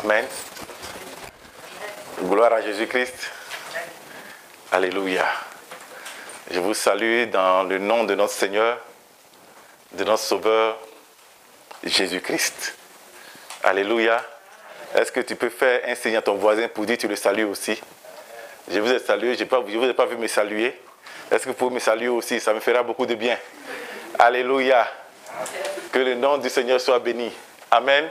Amen. Gloire à Jésus-Christ. Alléluia. Je vous salue dans le nom de notre Seigneur, de notre Sauveur, Jésus-Christ. Alléluia. Est-ce que tu peux faire un signe à ton voisin pour dire que tu le salues aussi? Je vous ai salué, je ne vous ai pas vu me saluer. Est-ce que vous pouvez me saluer aussi? Ça me fera beaucoup de bien. Alléluia. Que le nom du Seigneur soit béni. Amen.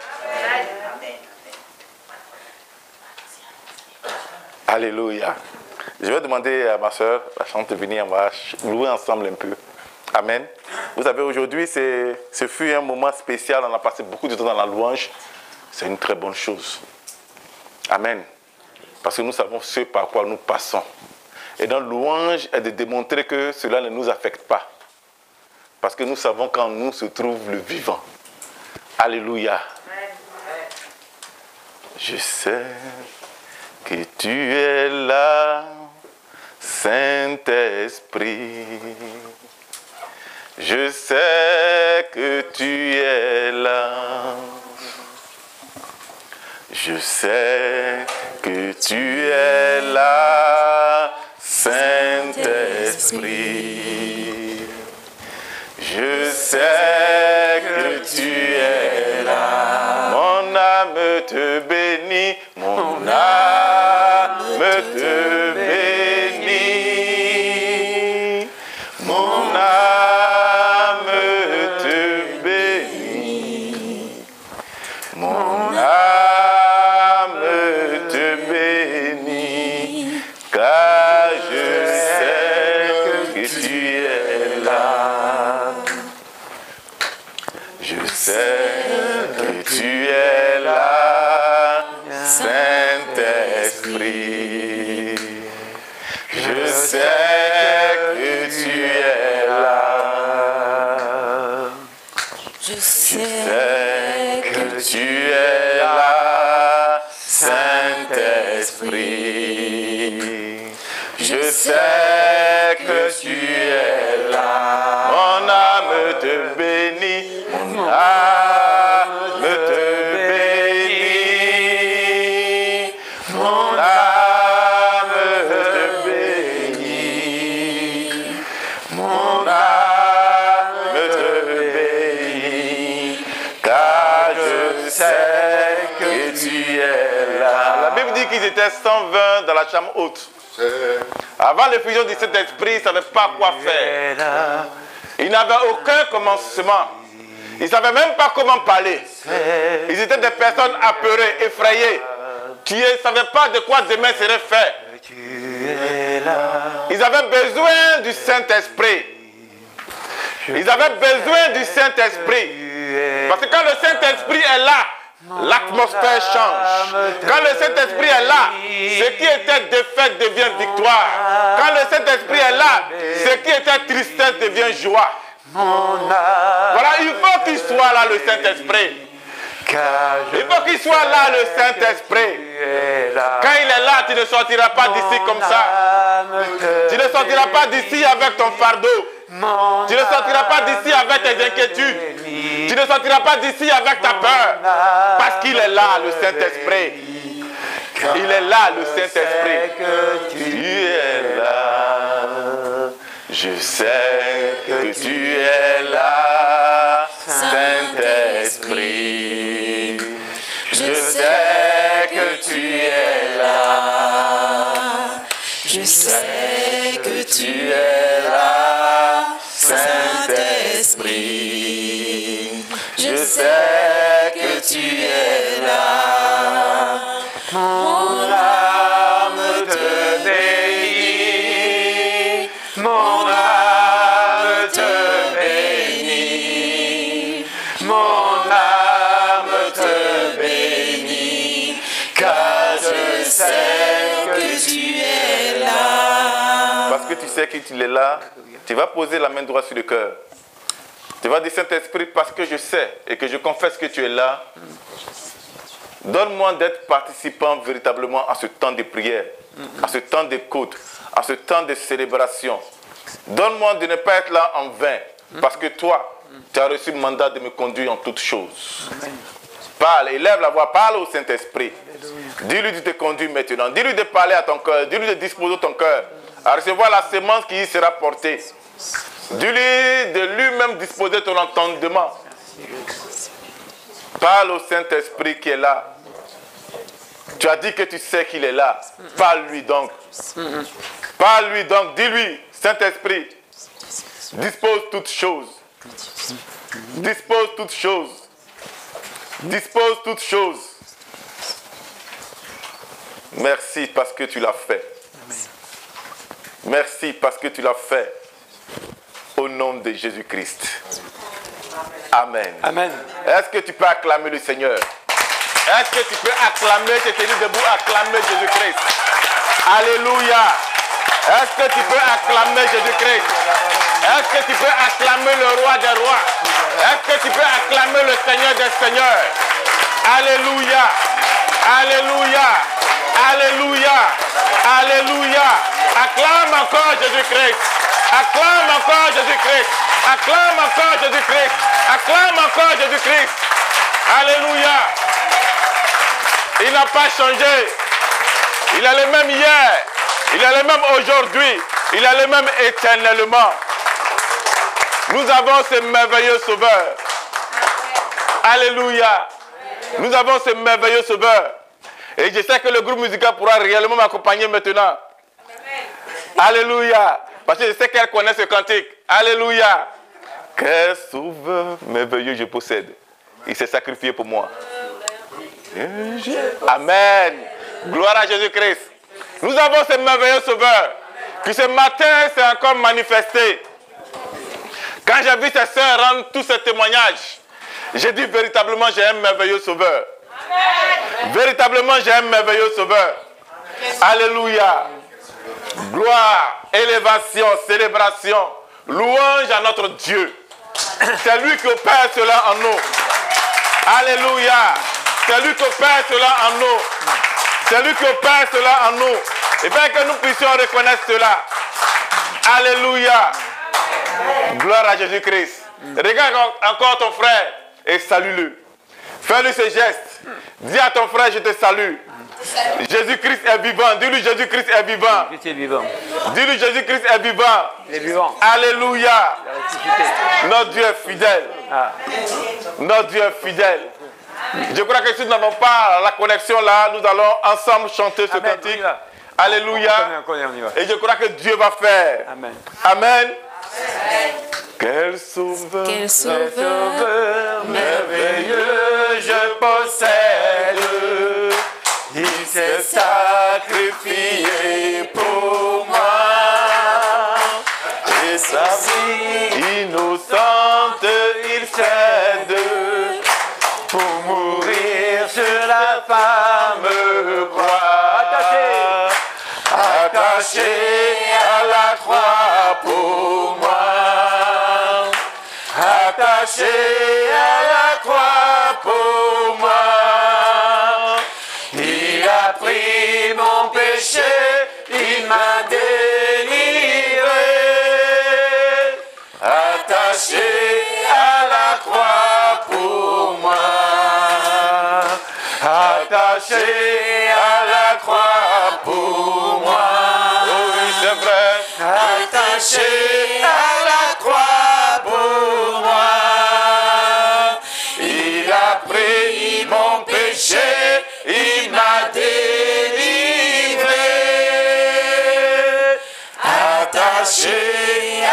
Alléluia. Je vais demander à ma soeur, la chante, de venir, on va louer ensemble un peu. Amen. Vous savez, aujourd'hui, ce fut un moment spécial. On a passé beaucoup de temps dans la louange. C'est une très bonne chose. Amen. Parce que nous savons ce par quoi nous passons. Et dans la louange est de démontrer que cela ne nous affecte pas. Parce que nous savons qu'en nous se trouve le vivant. Alléluia. Je sais que tu es là, Saint-Esprit. Je sais que tu es là. Je sais que tu es là, Saint-Esprit. Je sais que tu es là. Mon âme te bénit, mon âme te bénit. Mon âme te bénit. Mon âme te bénit. Car je sais que tu es là. Je sais que tu es là, Saint-Esprit. Je sais que tu es là. Je sais que tu es là, Saint-Esprit. Je sais que tu es là. Mon âme te bénit. Mon âme te bénit. Mon âme te bénit. Mon âme te bénit. Car je sais que tu es là. La Bible dit qu'ils étaient 120 dans la chambre haute. Avant l'effusion du Saint-Esprit, ils ne savaient pas quoi faire. Ils n'avaient aucun commencement. Ils ne savaient même pas comment parler. Ils étaient des personnes apeurées, effrayées, qui ne savaient pas de quoi demain serait fait. Ils avaient besoin du Saint-Esprit. Ils avaient besoin du Saint-Esprit. Parce que quand le Saint-Esprit est là, l'atmosphère change. Quand le Saint-Esprit est là, ce qui était défaite devient victoire. Quand le Saint-Esprit est là, ce qui était tristesse devient joie. Voilà, il faut qu'il soit là, le Saint-Esprit. Il faut qu'il soit là, le Saint-Esprit. Quand il est là, tu ne sortiras pas d'ici comme ça. Tu ne sortiras pas d'ici avec ton fardeau. Tu ne sortiras pas d'ici avec tes inquiétudes. Tu ne sortiras pas d'ici avec ta peur. Parce qu'il est là, le Saint-Esprit. Il est là, le Saint-Esprit. Tu es là. Je sais que tu es là, Saint-Esprit. Je sais que tu es là. Je sais que tu es là, Saint-Esprit. Je sais que tu es là. Mon âme te bénit. Mon âme te bénit. Mon âme te bénit. Car je sais que tu es là. Parce que tu sais que tu es là, tu vas poser la main droite sur le cœur. Tu vas dire, Saint-Esprit, parce que je sais et que je confesse que tu es là, donne-moi d'être participant véritablement à ce temps de prière, à ce temps d'écoute, à ce temps de célébration. Donne-moi de ne pas être là en vain, parce que toi, tu as reçu le mandat de me conduire en toutes choses. Parle, élève la voix, parle au Saint-Esprit. Dis-lui de te conduire maintenant. Dis-lui de parler à ton cœur. Dis-lui de disposer ton cœur à recevoir la sémence qui y sera portée. Dis-lui de lui-même disposer ton entendement. Parle au Saint-Esprit qui est là. Tu as dit que tu sais qu'il est là. Parle-lui donc. Parle-lui donc. Dis-lui, Saint-Esprit, dispose toutes choses. Dispose toutes choses. Dispose toutes choses. Merci parce que tu l'as fait. Merci parce que tu l'as fait. Au nom de Jésus-Christ. Amen. Amen. Est-ce que tu peux acclamer le Seigneur? Est-ce que tu peux acclamer, te tenir debout, acclamer Jésus-Christ? Alléluia. Est-ce que tu peux acclamer Jésus-Christ? Est-ce que tu peux acclamer le roi des rois? Est-ce que tu peux acclamer le Seigneur des seigneurs? Alléluia. Alléluia. Alléluia. Alléluia. Acclame encore Jésus-Christ. Acclame encore Jésus-Christ. Acclame encore Jésus-Christ. Acclame encore Jésus-Christ. Alléluia. Il n'a pas changé. Il est le même hier. Il est le même aujourd'hui. Il est le même éternellement. Nous avons ce merveilleux sauveur. Alléluia. Nous avons ce merveilleux sauveur. Et je sais que le groupe musical pourra réellement m'accompagner maintenant. Alléluia. Parce que je sais qu'elle connaît ce cantique. Alléluia. Quel sauveur merveilleux je possède. Il s'est sacrifié pour moi. Amen. Gloire à Jésus-Christ. Nous avons ce merveilleux sauveur qui ce matin s'est encore manifesté. Quand j'ai vu ces sœurs rendre tous ces témoignages, j'ai dit véritablement j'ai un merveilleux sauveur. Amen. Véritablement j'ai un merveilleux sauveur. Alléluia. Gloire, élévation, célébration, louange à notre Dieu. C'est lui qui opère cela en nous. Alléluia. C'est lui qui opère cela en nous. C'est lui qui opère cela en nous. Et bien que nous puissions reconnaître cela. Alléluia. Gloire à Jésus-Christ. Regarde encore ton frère et salue-le. Fais-lui ce geste. Dis à ton frère, je te salue. Jésus-Christ est vivant. Dis-lui, Jésus-Christ est vivant. Dis-lui, Jésus-Christ est vivant. Il est vivant. Alléluia. Notre Dieu est fidèle. Notre Dieu est fidèle. Je crois que si nous n'avons pas la connexion là, nous allons ensemble chanter ce cantique. Alléluia. On y va. Et je crois que Dieu va faire. Amen. Amen. Quel sauveur, merveilleux je possède. Il s'est sacrifié pour moi. Et sa vie innocente il cède pour mourir sur la fameuse croix. Attaché à la croix pour moi. Attaché à la croix pour moi. Il a pris mon péché, il m'a délivré. Attaché à la croix pour moi. Attaché à la croix pour moi. oh oui, c'est vrai. Attaché à la croix pour moi. Il a pris mon péché, il m'a délivré. Attaché à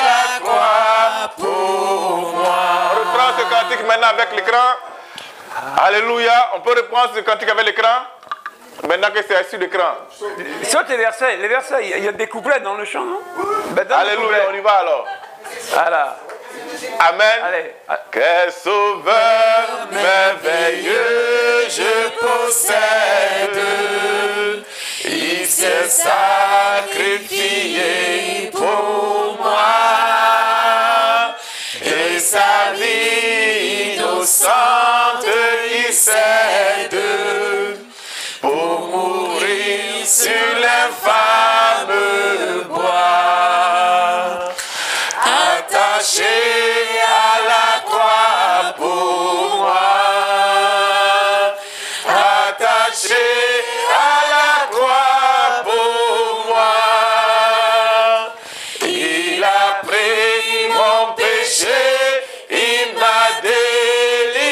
la croix pour moi. On reprend ce cantique maintenant avec l'écran. Alléluia. On peut reprendre ce cantique avec l'écran. Maintenant que c'est sur l'écran. Saute les versets. Les versets, il y a des couplets dans le chant, non? Ben, Alléluia, on y va alors. Voilà. Amen. Allez. Quel sauveur Merveilleux je possède. Il s'est sacrifié pour moi. Et sa vie innocente il cède pour mourir sur l'infâme bois. Attaché à la croix pour moi. attaché à la croix pour moi. Il a pris mon péché, il m'a délivré.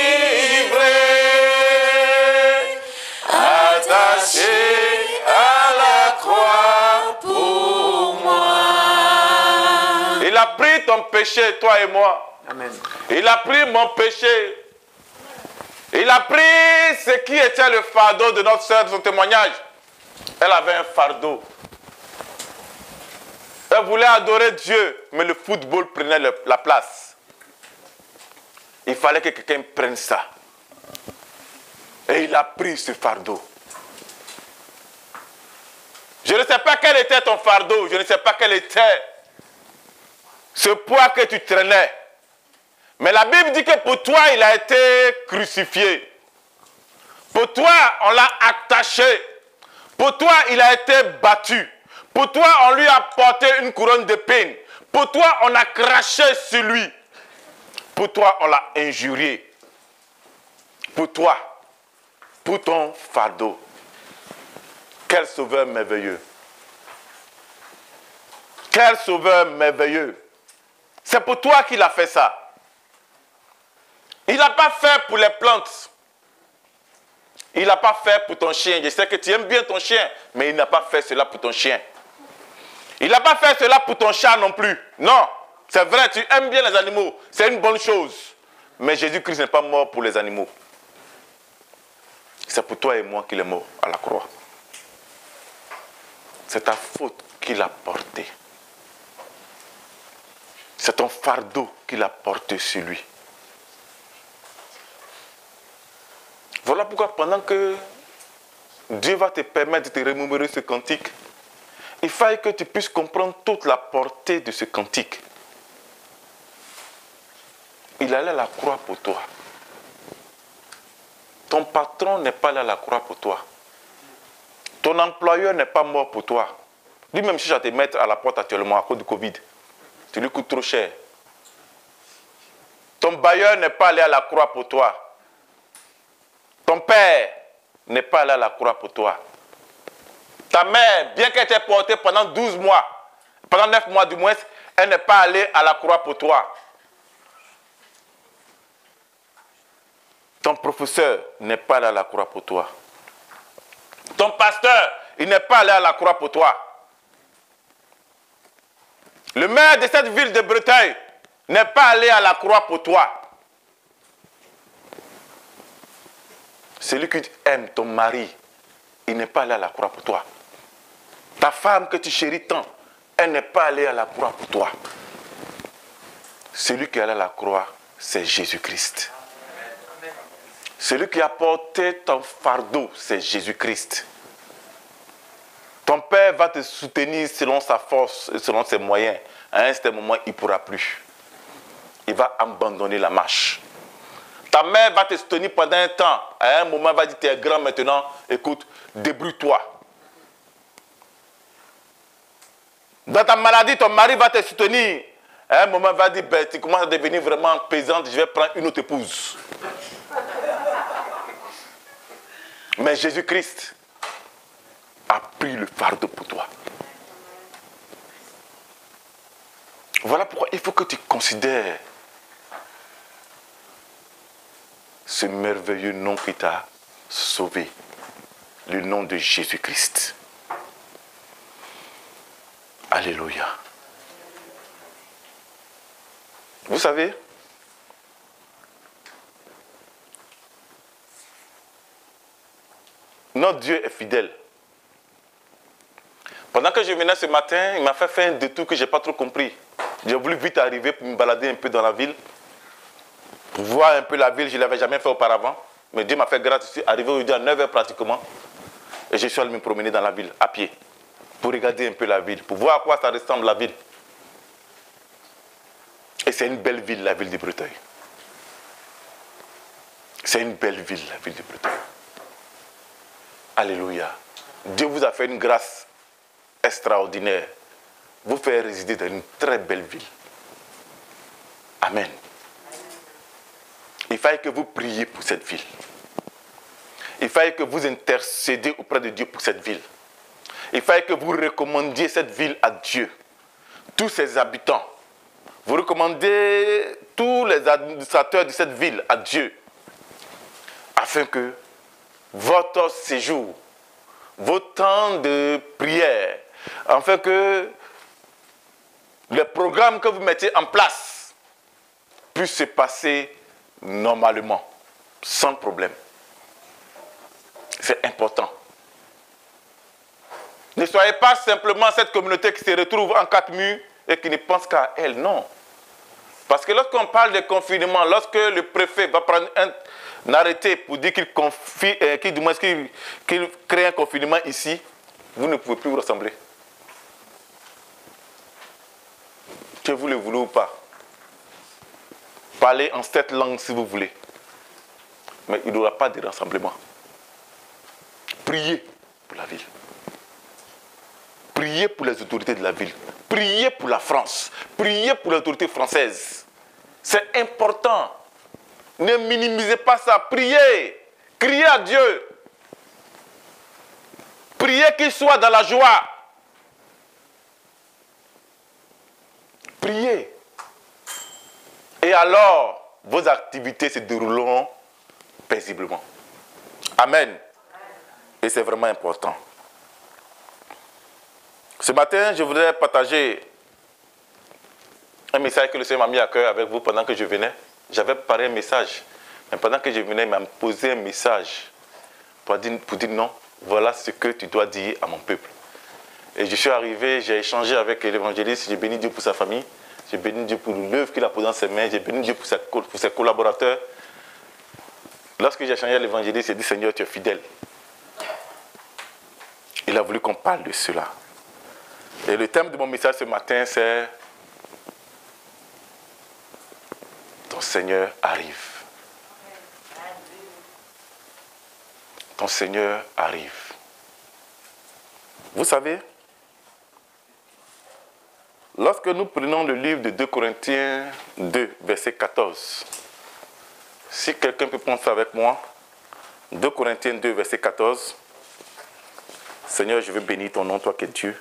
Attaché à la croix pour moi. Il a pris ton péché, toi et moi. Amen. Il a pris mon péché. Il a pris ce qui était le fardeau de notre sœur, de son témoignage. Elle avait un fardeau. Elle voulait adorer Dieu, mais le football prenait la place. Il fallait que quelqu'un prenne ça. Et il a pris ce fardeau. Je ne sais pas quel était ton fardeau, je ne sais pas quel était ce poids que tu traînais. Mais la Bible dit que pour toi, il a été crucifié. Pour toi, on l'a attaché. Pour toi, il a été battu. Pour toi, on lui a porté une couronne d'épines. Pour toi, on a craché sur lui. Pour toi, on l'a injurié. Pour toi, pour ton fardeau. Quel sauveur merveilleux. Quel sauveur merveilleux. C'est pour toi qu'il a fait ça. Il n'a pas fait pour les plantes. Il n'a pas fait pour ton chien. Je sais que tu aimes bien ton chien, mais il n'a pas fait cela pour ton chien. Il n'a pas fait cela pour ton chat non plus. Non, c'est vrai, tu aimes bien les animaux. C'est une bonne chose. Mais Jésus-Christ n'est pas mort pour les animaux. C'est pour toi et moi qu'il est mort à la croix. C'est ta faute qu'il a portée. C'est ton fardeau qu'il a porté sur lui. Voilà pourquoi pendant que Dieu va te permettre de te remémorer ce cantique, il faut que tu puisses comprendre toute la portée de ce cantique. Il allait à la croix pour toi. Ton patron n'est pas allé à la croix pour toi. Ton employeur n'est pas mort pour toi. Lui-même cherche à te mettre à la porte actuellement à cause du Covid. Tu lui coûtes trop cher. Ton bailleur n'est pas allé à la croix pour toi. Ton père n'est pas allé à la croix pour toi. Ta mère, bien qu'elle t'ait portée pendant 12 mois, pendant 9 mois du moins, elle n'est pas allée à la croix pour toi. Ton professeur n'est pas allé à la croix pour toi. Ton pasteur, il n'est pas allé à la croix pour toi. Le maire de cette ville de Breteuil n'est pas allé à la croix pour toi. Celui qui aime ton mari, il n'est pas allé à la croix pour toi. Ta femme que tu chéris tant, elle n'est pas allée à la croix pour toi. Celui qui est allé à la croix, c'est Jésus-Christ. Celui qui a porté ton fardeau, c'est Jésus-Christ. Ton père va te soutenir selon sa force et selon ses moyens. À un certain moment, il ne pourra plus. Il va abandonner la marche. Ta mère va te soutenir pendant un temps. À un moment, elle va dire, tu es grand maintenant, écoute, débrouille-toi. Dans ta maladie, ton mari va te soutenir. À un moment, il va dire, ben, tu commences à devenir vraiment pesante, je vais prendre une autre épouse. Mais Jésus-Christ a pris le fardeau pour toi. Voilà pourquoi il faut que tu considères ce merveilleux nom qui t'a sauvé, le nom de Jésus-Christ. Alléluia. Vous savez, notre Dieu est fidèle. Pendant que je venais ce matin, il m'a fait faire un détour que je n'ai pas trop compris. J'ai voulu vite arriver pour me balader un peu dans la ville. Pour voir un peu la ville, je ne l'avais jamais fait auparavant. Mais Dieu m'a fait grâce, je suis arrivé aujourd'hui à 9h pratiquement. Et je suis allé me promener dans la ville, à pied. Pour regarder un peu la ville, pour voir à quoi ça ressemble la ville. Et c'est une belle ville, la ville de Breteuil. C'est une belle ville, la ville de Breteuil. Alléluia. Dieu vous a fait une grâce extraordinaire. Vous fait résider dans une très belle ville. Amen. Il fallait que vous priez pour cette ville. il fallait que vous intercédiez auprès de Dieu pour cette ville. Il fallait que vous recommandiez cette ville à Dieu. Tous ses habitants. Vous recommandez tous les administrateurs de cette ville à Dieu. Afin que votre séjour, vos temps de prière, afin que les programmes que vous mettez en place puissent se passer normalement, sans problème. C'est important. Ne soyez pas simplement cette communauté qui se retrouve en quatre murs et qui ne pense qu'à elle, non. Parce que lorsqu'on parle de confinement, lorsque le préfet va prendre un arrêté pour dire qu'il crée un confinement ici, vous ne pouvez plus vous rassembler. Que vous le voulez ou pas. Parlez en cette langue si vous voulez. Mais il n'y aura pas de rassemblement. Priez pour la ville. Priez pour les autorités de la ville. Priez pour la France. Priez pour les autorités françaises. C'est important. Ne minimisez pas ça. Priez. Criez à Dieu. Priez qu'il soit dans la joie. Priez. Et alors, vos activités se dérouleront paisiblement. Amen. Et c'est vraiment important. Ce matin, je voudrais partager un message que le Seigneur m'a mis à cœur avec vous pendant que je venais. J'avais préparé un message. Mais pendant que je venais, il m'a posé un message pour dire non, voilà ce que tu dois dire à mon peuple. Et je suis arrivé, j'ai échangé avec l'évangéliste, j'ai béni Dieu pour sa famille, j'ai béni Dieu pour l'œuvre qu'il a posée dans ses mains, j'ai béni Dieu pour ses collaborateurs. Lorsque j'ai échangé avec l'évangéliste, j'ai dit Seigneur, tu es fidèle. Il a voulu qu'on parle de cela. Et le thème de mon message ce matin, c'est ton Seigneur arrive. Ton Seigneur arrive. Vous savez, lorsque nous prenons le livre de 2 Corinthiens 2, verset 14, si quelqu'un peut prendre ça avec moi, 2 Corinthiens 2, verset 14, Seigneur, je veux bénir ton nom, toi qui es Dieu,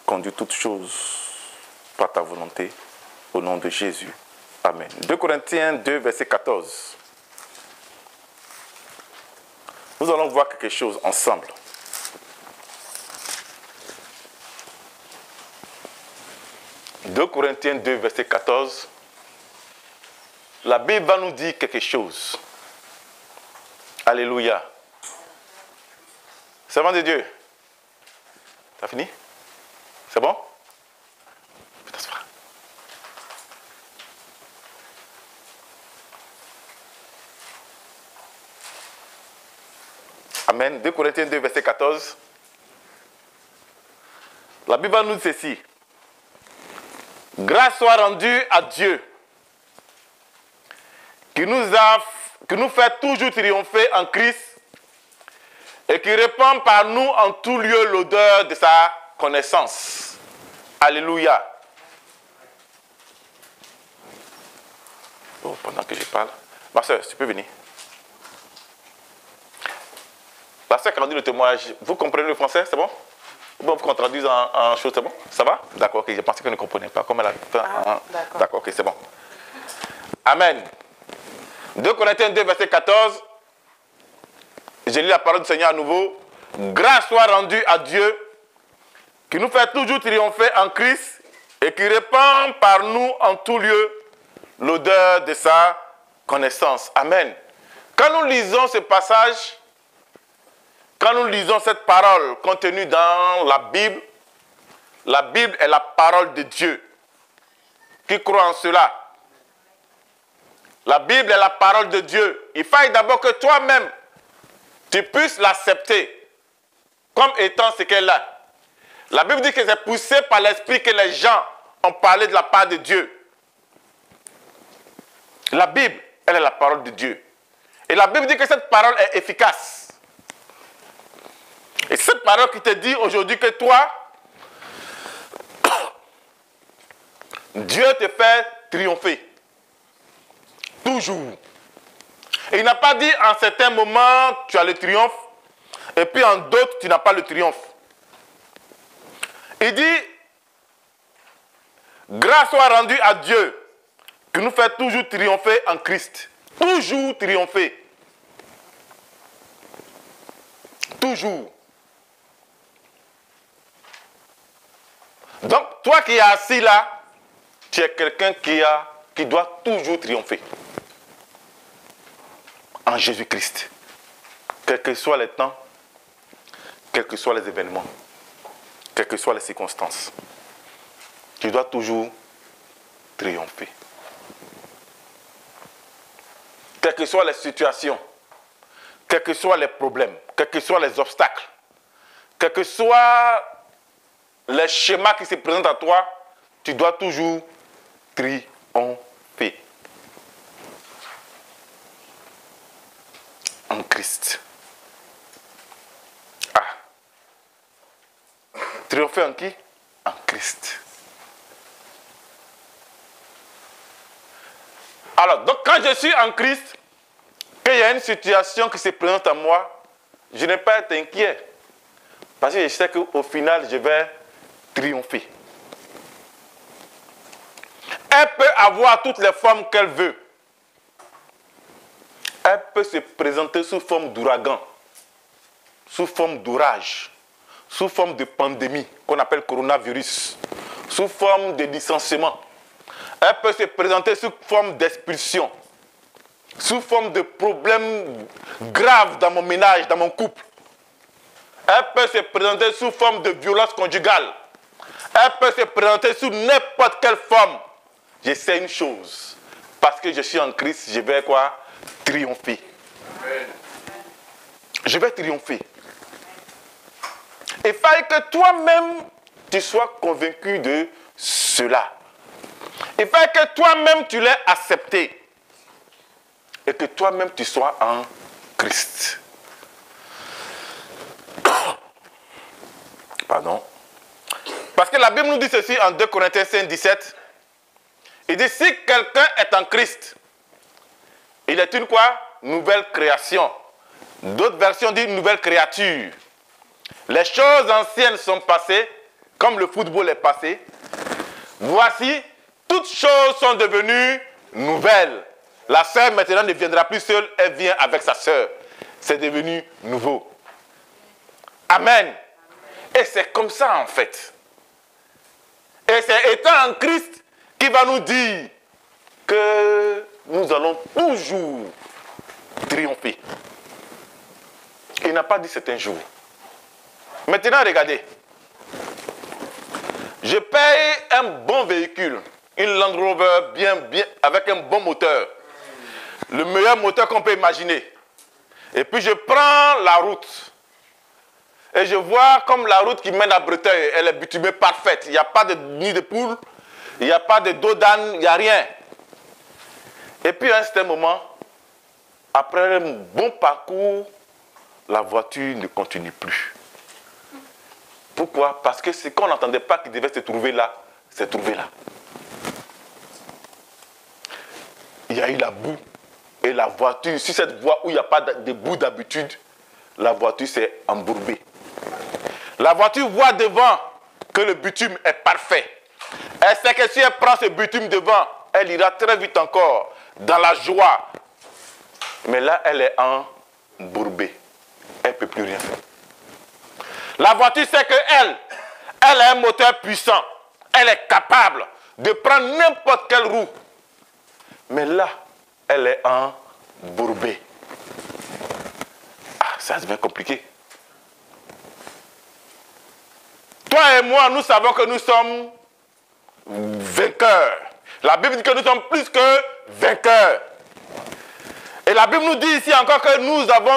conduis toutes choses par ta volonté, au nom de Jésus. Amen. 2 Corinthiens 2, verset 14. Nous allons voir quelque chose ensemble. « 2 Corinthiens 2, verset 14. La Bible va nous dire quelque chose. Alléluia. Servant de Dieu. T'as fini? C'est bon? Amen. 2 Corinthiens 2, verset 14. La Bible nous dit ceci. Grâce soit rendue à Dieu, qui nous fait toujours triompher en Christ et qui répand par nous en tout lieu l'odeur de sa connaissance. Alléluia. Oh, pendant que je parle, ma soeur, tu peux venir. La soeur qui a rendu le témoignage, vous comprenez le français, c'est bon? Bon, vous qu'on traduise en chose, c'est bon? Ça va? D'accord, ok, je pensais qu'elle ne comprenait pas. Comme elle a fait d'accord, ok, c'est bon. Amen. 2 Corinthiens 2, verset 14. Je lis la parole du Seigneur à nouveau. Grâce soit rendue à Dieu, qui nous fait toujours triompher en Christ et qui répand par nous en tout lieu l'odeur de sa connaissance. Amen. Quand nous lisons ce passage, quand nous lisons cette parole contenue dans la Bible est la parole de Dieu. Qui croit en cela? La Bible est la parole de Dieu. Il faut d'abord que toi-même, tu puisses l'accepter comme étant ce qu'elle est. La Bible dit que c'est poussé par l'Esprit que les gens ont parlé de la part de Dieu. La Bible, elle est la parole de Dieu. Et la Bible dit que cette parole est efficace. Et cette parole qui te dit aujourd'hui que toi, Dieu te fait triompher. Toujours. Et il n'a pas dit en certains moments tu as le triomphe et puis en d'autres tu n'as pas le triomphe. Il dit grâce soit rendue à Dieu qui nous fait toujours triompher en Christ. Toujours triompher. Toujours. Donc, toi qui es assis là, tu es quelqu'un qui doit toujours triompher. En Jésus-Christ. Quels que soient les temps, quels que soient les événements, quelles que soient les circonstances. Tu dois toujours triompher. Quelles que soient les situations, quels que soient les problèmes, quels que soient les obstacles, quels que soient les schémas qui se présentent à toi, tu dois toujours triompher. En Christ. Ah. Triompher en qui? En Christ. Alors, donc quand je suis en Christ, qu'il y a une situation qui se présente à moi, je n'ai pas à être inquiet. Parce que je sais qu'au final, je vais triompher. Elle peut avoir toutes les formes qu'elle veut. Elle peut se présenter sous forme d'ouragan, sous forme d'orage, sous forme de pandémie qu'on appelle coronavirus, sous forme de licenciement. Elle peut se présenter sous forme d'expulsion, sous forme de problèmes graves dans mon ménage, dans mon couple. Elle peut se présenter sous forme de violence conjugale. Elle peut se présenter sous n'importe quelle forme. Je sais une chose, parce que je suis en Christ, je vais quoi? Triompher. Je vais triompher. Il fallait que toi-même, tu sois convaincu de cela. Il fallait que toi-même, tu l'aies accepté. Et que toi-même, tu sois en Christ. Pardon. Parce que la Bible nous dit ceci en 2 Corinthiens 5, 17. Il dit, si quelqu'un est en Christ, il est une quoi? Nouvelle création. D'autres versions disent nouvelle créature. Les choses anciennes sont passées, comme le football est passé. Voici, toutes choses sont devenues nouvelles. La sœur maintenant ne viendra plus seule, elle vient avec sa sœur. C'est devenu nouveau. Amen. Et c'est comme ça en fait. Et c'est étant en Christ qui va nous dire que nous allons toujours triompher. Il n'a pas dit c'est un jour. Maintenant, regardez. Je paye un bon véhicule, une Land Rover bien, avec un bon moteur. Le meilleur moteur qu'on peut imaginer. Et puis je prends la route. Et je vois comme la route qui mène à Breteuil, elle est bitumée parfaite. Il n'y a pas de nid de poule, il n'y a pas de dos d'âne, il n'y a rien. Et puis à un certain moment, après un bon parcours, la voiture ne continue plus. Pourquoi? Parce que ce qu'on n'entendait pas qui devait se trouver là, s'est trouvé là. Il y a eu la boue. Et la voiture, sur cette voie où il n'y a pas de boue d'habitude, la voiture s'est embourbée. La voiture voit devant que le bitume est parfait. Elle sait que si elle prend ce bitume devant, elle ira très vite encore, dans la joie. Mais là, elle est embourbée. Elle ne peut plus rien faire. La voiture sait qu'elle a un moteur puissant. Elle est capable de prendre n'importe quelle roue. Mais là, elle est embourbée. Ah, ça devient compliqué. Toi et moi, nous savons que nous sommes vainqueurs. La Bible dit que nous sommes plus que vainqueurs. Et la Bible nous dit ici encore que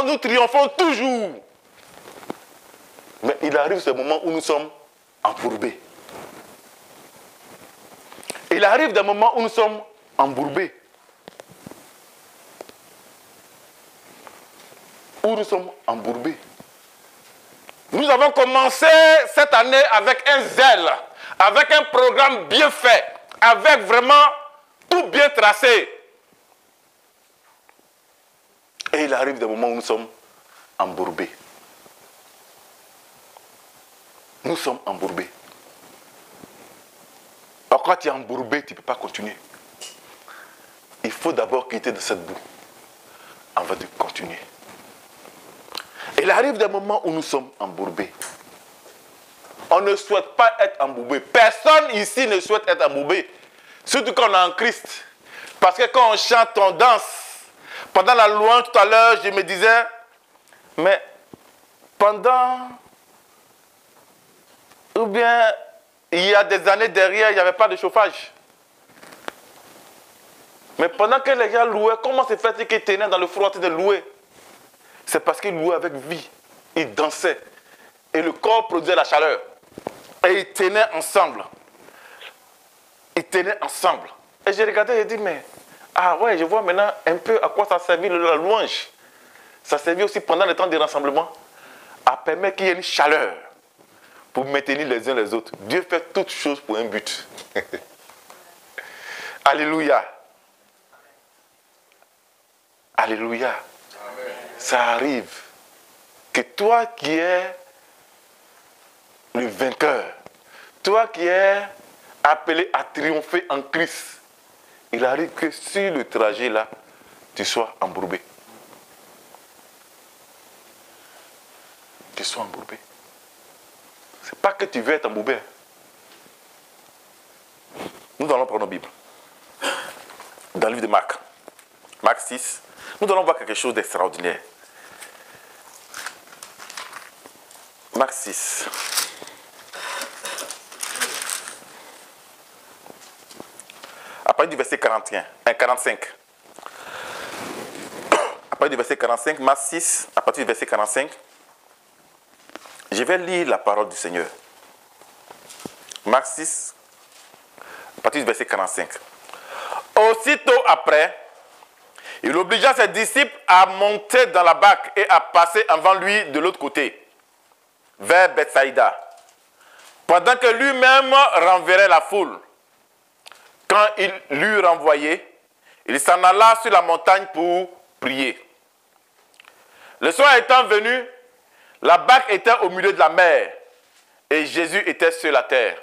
nous triomphons toujours. Mais il arrive ce moment où nous sommes embourbés. Il arrive des moments où nous sommes embourbés. Où nous sommes embourbés. Nous avons commencé cette année avec un zèle, avec un programme bien fait, avec vraiment tout bien tracé. il arrive des moments où nous sommes embourbés. Nous sommes embourbés. Alors quand tu es embourbé, tu ne peux pas continuer. Il faut d'abord quitter de cette boue avant de continuer. Il arrive des moments où nous sommes embourbés. On ne souhaite pas être embourbé. Personne ici ne souhaite être embourbé. Surtout quand on est en Christ. Parce que quand on chante, on danse. Pendant la louange tout à l'heure, je me disais, mais pendant, ou bien il y a des années derrière, il n'y avait pas de chauffage. Mais pendant que les gens louaient, comment se fait-il qu'ils tenaient dans le froid de louer? C'est parce qu'ils louaient avec vie. Ils dansaient. Et le corps produisait la chaleur. Et ils tenaient ensemble. Ils tenaient ensemble. Et j'ai regardé et j'ai dit, mais, ah ouais, je vois maintenant un peu à quoi ça servit la louange. Ça servit aussi pendant le temps de rassemblement à permettre qu'il y ait une chaleur pour maintenir les uns les autres. Dieu fait toutes choses pour un but. Alléluia. Alléluia. Amen. Ça arrive que toi qui es le vainqueur, toi qui es appelé à triompher en Christ, il arrive que sur le trajet là, tu sois embourbé. Tu sois embourbé. Ce n'est pas que tu veux être embourbé. Nous allons prendre nos Bibles. Dans le livre de Marc. Marc 6. Nous allons voir quelque chose d'extraordinaire. Marc 6. À partir du verset 45. À partir du verset 45, Marc 6, à partir du verset 45, je vais lire la parole du Seigneur. Marc 6, à partir du verset 45. Aussitôt après, il obligea ses disciples à monter dans la barque et à passer avant lui de l'autre côté, vers Bethsaïda, pendant que lui-même renverrait la foule. Quand il l'eut renvoyé, il s'en alla sur la montagne pour prier. Le soir étant venu, la barque était au milieu de la mer et Jésus était sur la terre.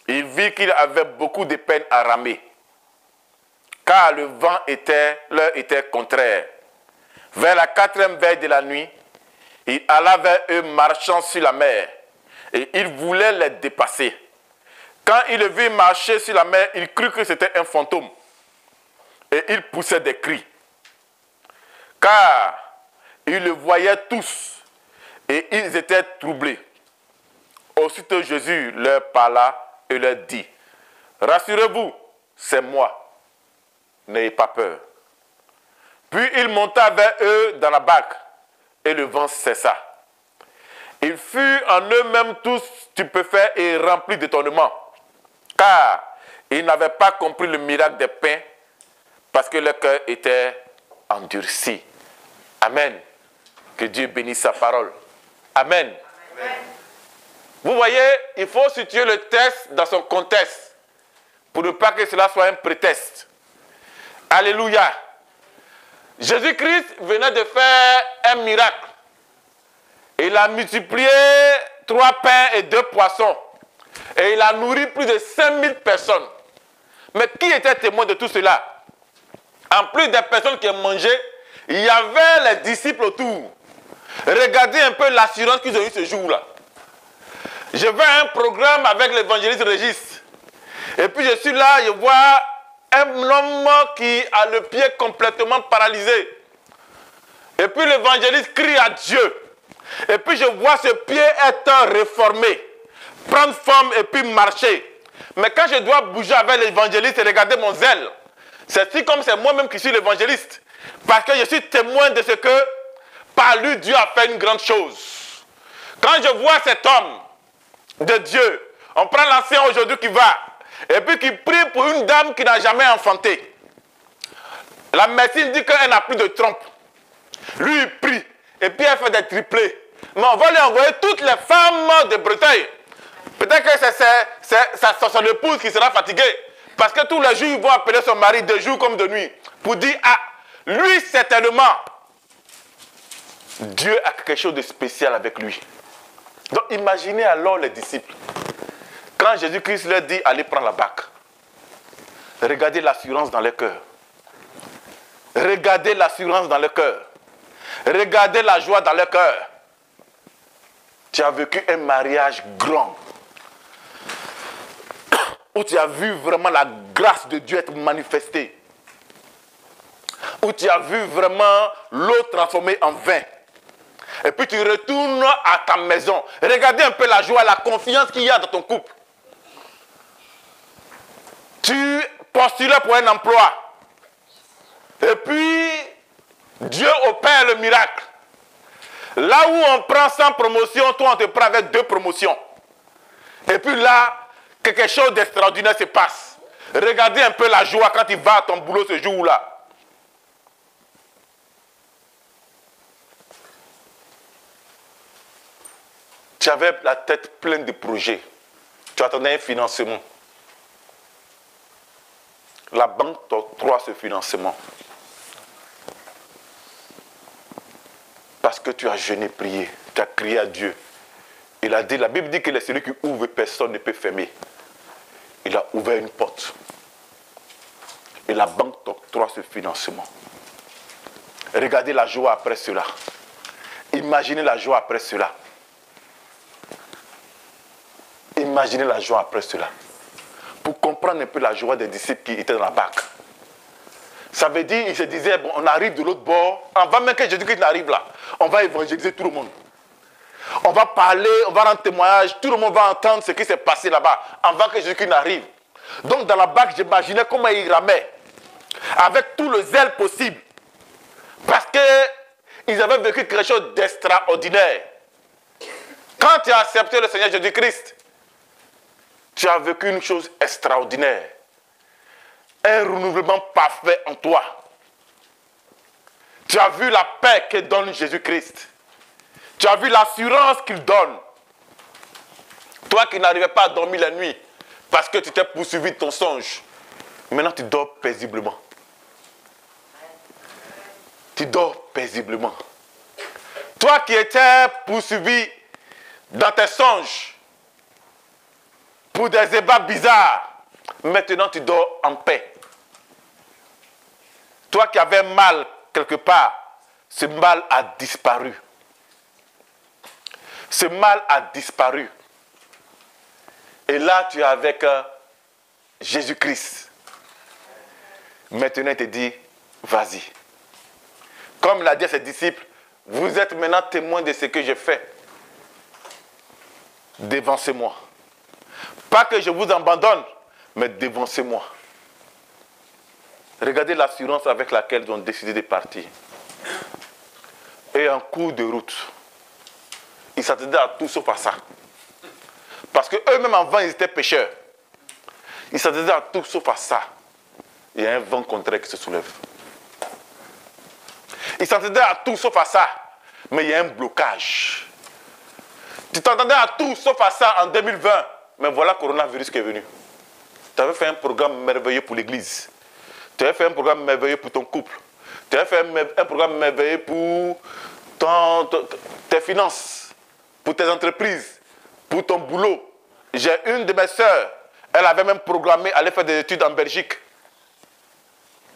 Il vit qu'il avait beaucoup de peine à ramer, car le vent leur était contraire. Vers la 4e veille de la nuit, il alla vers eux marchant sur la mer, et il voulait les dépasser. Quand il le vit marcher sur la mer, il crut que c'était un fantôme, et il poussait des cris, car ils le voyaient tous, et ils étaient troublés. Aussitôt Jésus leur parla et leur dit, « Rassurez-vous, c'est moi. N'ayez pas peur. » Puis il monta vers eux dans la barque, et le vent cessa. Ils furent en eux-mêmes tous stupéfaits et remplis d'étonnement, car ils n'avaient pas compris le miracle des pains, parce que leur cœur était endurci. Amen. Que Dieu bénisse sa parole. Amen. Amen. Vous voyez, il faut situer le texte dans son contexte, pour ne pas que cela soit un prétexte. Alléluia. Jésus-Christ venait de faire un miracle. Il a multiplié 3 pains et 2 poissons. Et il a nourri plus de 5000 personnes. Mais qui était témoin de tout cela? En plus des personnes qui mangeaient, il y avait les disciples autour. Regardez un peu l'assurance qu'ils ont eu ce jour-là. Je vais à un programme avec l'évangéliste Régis. Et puis je suis là, je vois un homme qui a le pied complètement paralysé. Et puis l'évangéliste crie à Dieu. Et puis je vois ce pied être réformé, prendre forme et puis marcher. Mais quand je dois bouger avec l'évangéliste et regarder mon zèle, c'est si comme c'est moi-même qui suis l'évangéliste. Parce que je suis témoin de ce que par lui Dieu a fait une grande chose. Quand je vois cet homme de Dieu, on prend l'ancien aujourd'hui qui va, et puis qui prie pour une dame qui n'a jamais enfanté. La médecine dit qu'elle n'a plus de trompe. Lui, il prie, et puis elle fait des triplés. Mais on va lui envoyer toutes les femmes de Bretagne. Peut-être que c'est son épouse qui sera fatiguée. Parce que tous les jours, ils vont appeler son mari de jour comme de nuit. Pour dire, ah, lui certainement, Dieu a quelque chose de spécial avec lui. Donc imaginez alors les disciples. Quand Jésus-Christ leur dit, allez prendre la barque. Regardez l'assurance dans leur cœur. Regardez l'assurance dans leur cœur. Regardez la joie dans leur cœur. Tu as vécu un mariage grand. Où tu as vu vraiment la grâce de Dieu être manifestée. Où tu as vu vraiment l'eau transformée en vin. Et puis tu retournes à ta maison. Regardez un peu la joie, la confiance qu'il y a dans ton couple. Tu postulais pour un emploi. Et puis, Dieu opère le miracle. Là où on prend 100 promotions, toi on te prend avec 2 promotions. Et puis là, quelque chose d'extraordinaire se passe. Regardez un peu la joie quand tu vas à ton boulot ce jour-là. Tu avais la tête pleine de projets. Tu attendais un financement. La banque t'octroie ce financement. Parce que tu as jeûné, prié, tu as crié à Dieu. Il a dit, la Bible dit que celui qui ouvre, personne ne peut fermer. Il a ouvert une porte. Et la banque t'octroie ce financement. Regardez la joie après cela. Imaginez la joie après cela. Imaginez la joie après cela. Pour comprendre un peu la joie des disciples qui étaient dans la barque. Ça veut dire, ils se disaient, bon, on arrive de l'autre bord, avant même que Jésus-Christ n'arrive là, on va évangéliser tout le monde. On va parler, on va rendre témoignage, tout le monde va entendre ce qui s'est passé là-bas, avant que Jésus-Christ n'arrive. Donc dans la barque, j'imaginais comment ils ramaient, avec tout le zèle possible. Parce qu'ils avaient vécu quelque chose d'extraordinaire. Quand tu as accepté le Seigneur Jésus-Christ, tu as vécu une chose extraordinaire. Un renouvellement parfait en toi. Tu as vu la paix que donne Jésus-Christ. Tu as vu l'assurance qu'il donne. Toi qui n'arrivais pas à dormir la nuit parce que tu t'es poursuivi de ton songe. Maintenant tu dors paisiblement. Tu dors paisiblement. Toi qui étais poursuivi dans tes songes pour des ébats bizarres, maintenant tu dors en paix. Toi qui avais mal quelque part, ce mal a disparu. Ce mal a disparu. Et là, tu es avec Jésus-Christ. Maintenant, il te dit, vas-y. Comme il a dit à ses disciples, vous êtes maintenant témoins de ce que j'ai fait. Dévancez-moi. Pas que je vous abandonne, mais dévancez-moi. Regardez l'assurance avec laquelle ils ont décidé de partir. Et en cours de route, ils s'attendaient à tout sauf à ça. Parce qu'eux-mêmes avant, ils étaient pécheurs. Ils s'attendaient à tout sauf à ça. Il y a un vent contraire qui se soulève. Ils s'attendaient à tout sauf à ça. Mais il y a un blocage. Tu t'attendais à tout sauf à ça en 2020. Mais voilà le coronavirus qui est venu. Tu avais fait un programme merveilleux pour l'église. Tu avais fait un programme merveilleux pour ton couple. Tu avais fait un programme merveilleux pour tes finances, pour tes entreprises, pour ton boulot. J'ai une de mes sœurs, elle avait même programmé aller faire des études en Belgique.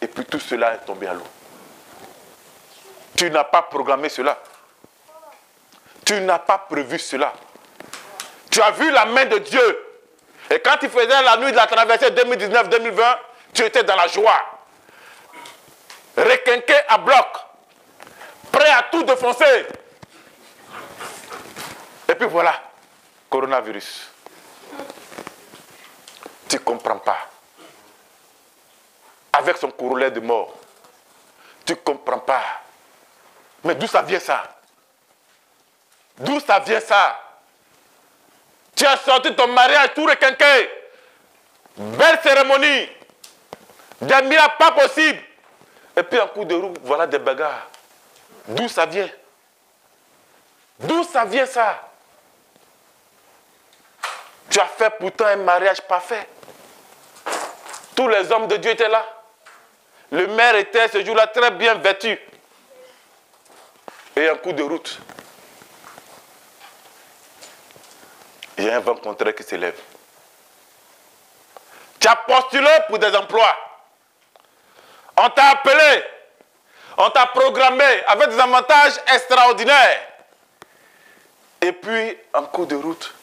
Et puis tout cela est tombé à l'eau. Tu n'as pas programmé cela. Tu n'as pas prévu cela. Tu as vu la main de Dieu. Et quand tu faisais la nuit de la traversée 2019-2020, tu étais dans la joie. Requinqué à bloc. Prêt à tout défoncer. Et puis voilà, coronavirus. Tu ne comprends pas. Avec son corollaire de mort. Tu ne comprends pas. Mais d'où ça vient ça? D'où ça vient ça? Tu as sorti ton mariage tout requinqué. Belle cérémonie. Des miracles pas possibles. Et puis en coup de roue, voilà des bagarres. D'où ça vient? D'où ça vient ça? Tu as fait pourtant un mariage parfait. Tous les hommes de Dieu étaient là. Le maire était ce jour-là très bien vêtu. Et en cours de route, il y a un vent contraire qui s'élève. Tu as postulé pour des emplois. On t'a appelé. On t'a programmé avec des avantages extraordinaires. Et puis, en cours de route,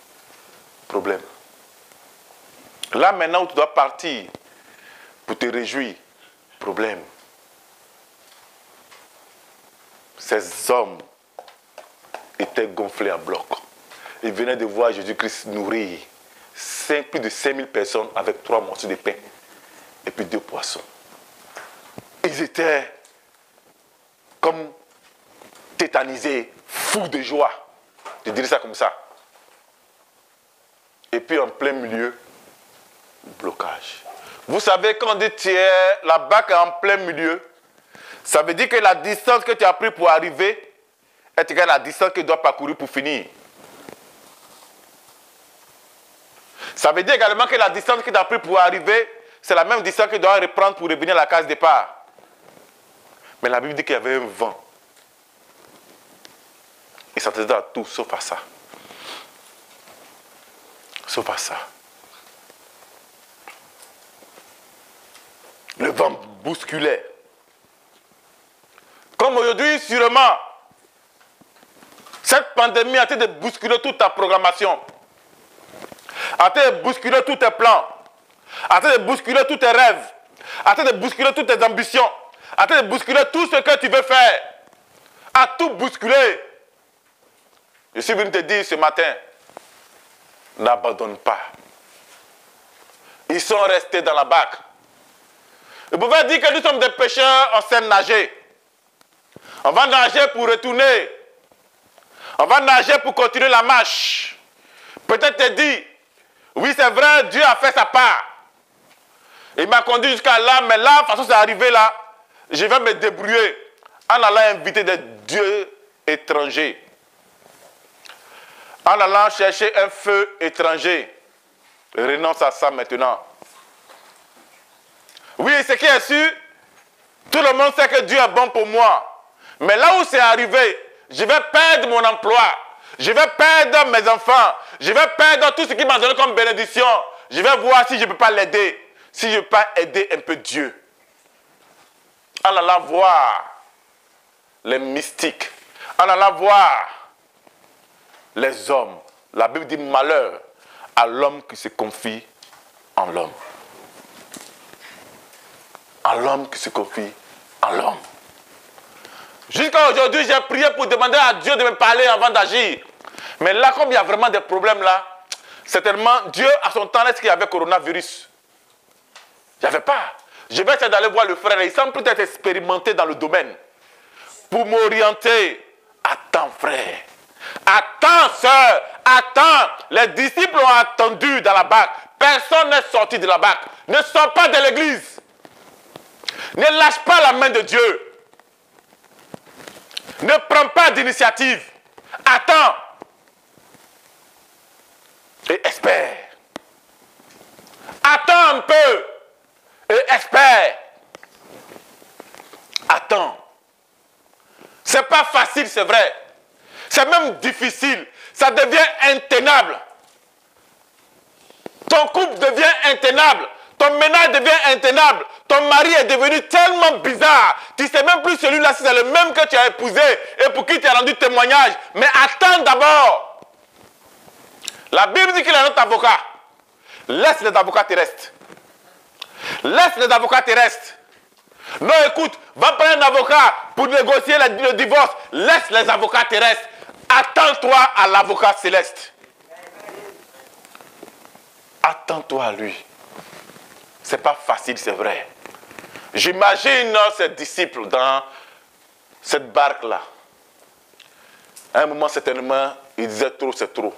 problème. Là, maintenant où tu dois partir pour te réjouir, problème. Ces hommes étaient gonflés à bloc. Ils venaient de voir Jésus-Christ nourrir plus de 5000 personnes avec 3 morceaux de pain et puis 2 poissons. Ils étaient comme tétanisés, fous de joie. Je dirais ça comme ça. Et puis en plein milieu, blocage. Vous savez, quand on dit la barque est en plein milieu, ça veut dire que la distance que tu as pris pour arriver est égale à la distance que tu dois parcourir pour finir. Ça veut dire également que la distance que tu as pris pour arriver, c'est la même distance que tu dois reprendre pour revenir à la case départ. Mais la Bible dit qu'il y avait un vent. Il s'attendait à tout sauf à ça. Sauf à ça. Le vent bousculait. Comme aujourd'hui, sûrement, cette pandémie a été de bousculer toute ta programmation. A été de bousculer tous tes plans. A été de bousculer tous tes rêves. A été de bousculer toutes tes ambitions. A été de bousculer tout ce que tu veux faire. A tout bousculer. Je suis venu te dire ce matin, n'abandonne pas. Ils sont restés dans la barque. Vous pouvez dire que nous sommes des pêcheurs, on sait nager. On va nager pour retourner. On va nager pour continuer la marche. Peut-être te dire, oui c'est vrai, Dieu a fait sa part. Il m'a conduit jusqu'à là, mais là, de toute façon c'est arrivé là, je vais me débrouiller en allant inviter des dieux étrangers. En allant chercher un feu étranger. Renonce à ça maintenant. Oui, ce qui est sûr, tout le monde sait que Dieu est bon pour moi. Mais là où c'est arrivé, je vais perdre mon emploi. Je vais perdre mes enfants. Je vais perdre tout ce qui m'a donné comme bénédiction. Je vais voir si je ne peux pas l'aider. Si je ne peux pas aider un peu Dieu. En allant voir les mystiques. En allant voir les hommes. La Bible dit malheur à l'homme qui se confie en l'homme. À l'homme qui se confie en l'homme. Jusqu'à aujourd'hui, j'ai prié pour demander à Dieu de me parler avant d'agir. Mais là, comme il y a vraiment des problèmes là, certainement, Dieu, à son temps, est-ce qu'il y avait coronavirus? Il n'y avait pas. Je vais essayer d'aller voir le frère. Il semble peut-être expérimenté dans le domaine. Pour m'orienter. Attends, frère. Attends, sœur. Attends. Les disciples ont attendu dans la barque. Personne n'est sorti de la barque. Ne sors pas de l'église. Ne lâche pas la main de Dieu. Ne prends pas d'initiative. Attends. Et espère. Attends un peu. Et espère. Attends. C'est pas facile, c'est vrai. C'est même difficile. Ça devient intenable. Ton couple devient intenable. Ton ménage devient intenable. Ton mari est devenu tellement bizarre. Tu ne sais même plus celui-là si c'est le même que tu as épousé et pour qui tu as rendu témoignage. Mais attends d'abord. La Bible dit qu'il est notre avocat. Laisse les avocats terrestres. Laisse les avocats terrestres. Non, écoute, va prendre un avocat pour négocier le divorce. Laisse les avocats terrestres. Attends-toi à l'avocat céleste. Attends-toi à lui. Ce n'est pas facile, c'est vrai. J'imagine ces disciples dans cette barque-là. À un moment, certainement, ils disaient trop, c'est trop.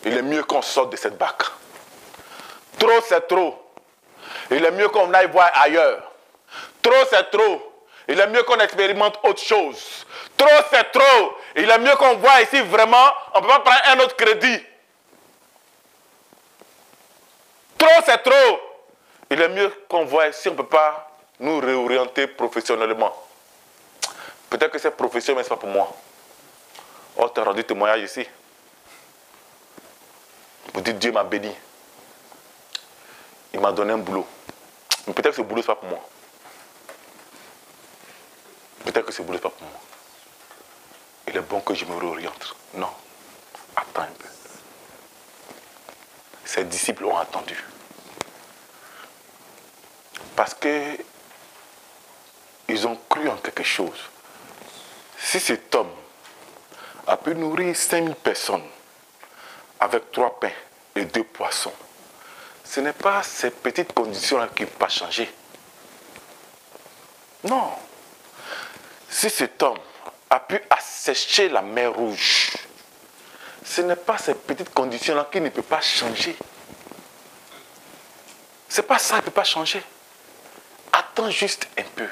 Il est mieux qu'on sorte de cette barque. Trop, c'est trop. Il est mieux qu'on aille voir ailleurs. Trop, c'est trop. Il est mieux qu'on expérimente autre chose. Trop, c'est trop. Il est mieux qu'on voit ici vraiment, on ne peut pas prendre un autre crédit. Trop, c'est trop. Il est mieux qu'on voit si on ne peut pas nous réorienter professionnellement. Peut-être que c'est profession, mais ce n'est pas pour moi. On t'a rendu témoignage ici. Vous dites, Dieu m'a béni. Il m'a donné un boulot. Mais peut-être que ce boulot, ce n'est pas pour moi. Peut-être que ce boulot, ce n'est pas pour moi. Il est bon que je me réoriente. Non. Attends un peu. Ses disciples ont attendu. Parce que ils ont cru en quelque chose. Si cet homme a pu nourrir 5000 personnes avec 3 pains et 2 poissons, ce n'est pas ces petites conditions-là qui ne peuvent pas changer. Non. Si cet homme a pu assécher la mer Rouge, ce n'est pas ces petites conditions-là qui ne peuvent pas changer. Ce n'est pas ça qui ne peut pas changer. Attends juste un peu.